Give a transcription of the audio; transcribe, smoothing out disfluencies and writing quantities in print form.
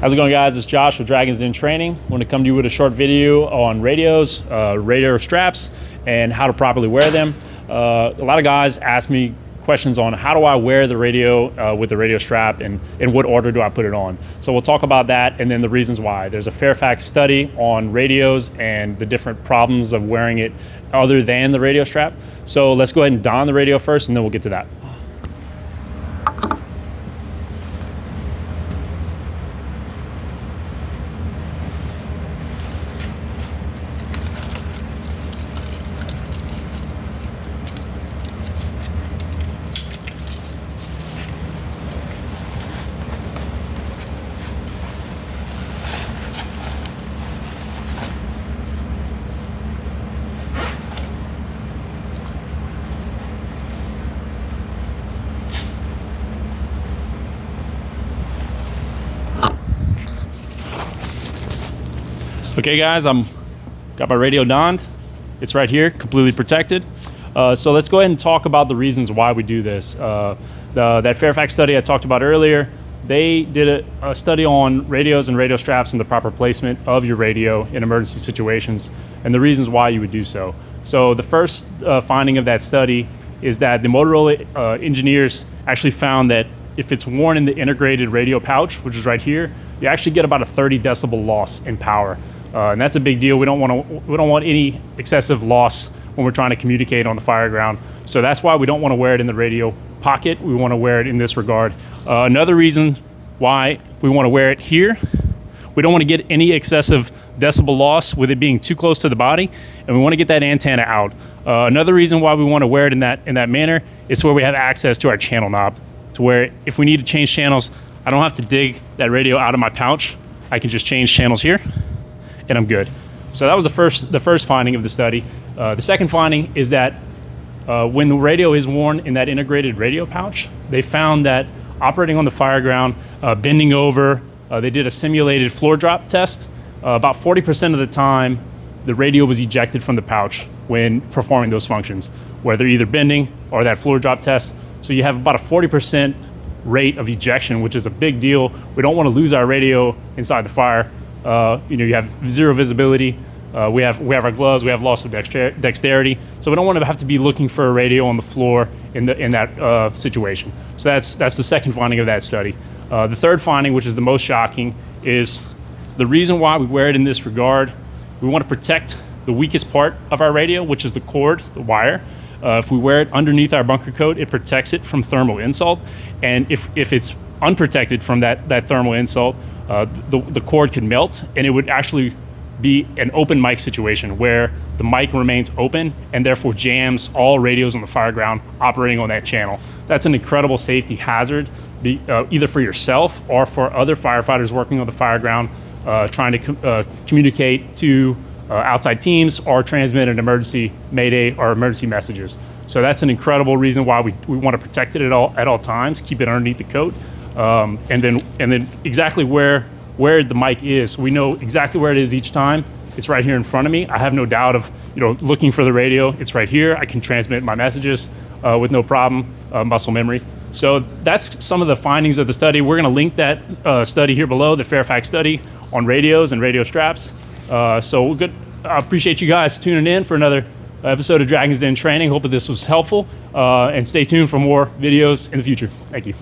How's it going, guys? It's Josh with Dragons Den Training. I want to come to you with a short video on radios, radio straps, and how to properly wear them. A lot of guys ask me questions on how do I wear the radio with the radio strap, and in what order do I put it on. So we'll talk about that and then the reasons why. There's a Fairfax study on radios and the different problems of wearing it other than the radio strap. So let's go ahead and don the radio first, and then we'll get to that. Okay, guys, got my radio donned. It's right here, completely protected. So let's go ahead and talk about the reasons why we do this. That Fairfax study I talked about earlier, they did a study on radios and radio straps and the proper placement of your radio in emergency situations and the reasons why you would do so. So the first finding of that study is that the Motorola engineers actually found that if it's worn in the integrated radio pouch, which is right here, you actually get about a 30 decibel loss in power. And that's a big deal. We don't want any excessive loss when we're trying to communicate on the fire ground. So that's why we don't want to wear it in the radio pocket. We want to wear it in this regard. Another reason why we want to wear it here, we don't want to get any excessive decibel loss with it being too close to the body, and we want to get that antenna out. Another reason why we want to wear it in that manner is where we have access to our channel knob, to where if we need to change channels, I don't have to dig that radio out of my pouch. I can just change channels here, and I'm good. So that was the first finding of the study. The second finding is that when the radio is worn in that integrated radio pouch, they found that operating on the fire ground, bending over, they did a simulated floor drop test. About 40% of the time, the radio was ejected from the pouch when performing those functions, whether either bending or that floor drop test. So you have about a 40% rate of ejection, which is a big deal. We don't want to lose our radio inside the fire. You have zero visibility. We have our gloves. We have loss of dexterity. So we don't want to have to be looking for a radio on the floor in that situation. So that's the second finding of that study. The third finding, which is the most shocking, is the reason why we wear it in this regard. We want to protect the weakest part of our radio, which is the cord, the wire. If we wear it underneath our bunker coat, it protects it from thermal insult. And if it's unprotected from that thermal insult, the cord could melt, and it would actually be an open mic situation where the mic remains open and therefore jams all radios on the fire ground operating on that channel. That's an incredible safety hazard, either for yourself or for other firefighters working on the fire ground, trying to communicate to outside teams or transmit an emergency mayday or emergency messages. So that's an incredible reason why we want to protect it at all times, keep it underneath the coat, and then exactly where the mic is. We know exactly where it is each time. It's right here in front of me. I have no doubt of looking for the radio. It's right here. I can transmit my messages with no problem, muscle memory. So that's some of the findings of the study. We're going to link that study here below, the Fairfax study on radios and radio straps. So we're good. I appreciate you guys tuning in for another episode of Dragons Den Training. Hope that this was helpful, and stay tuned for more videos in the future. Thank you.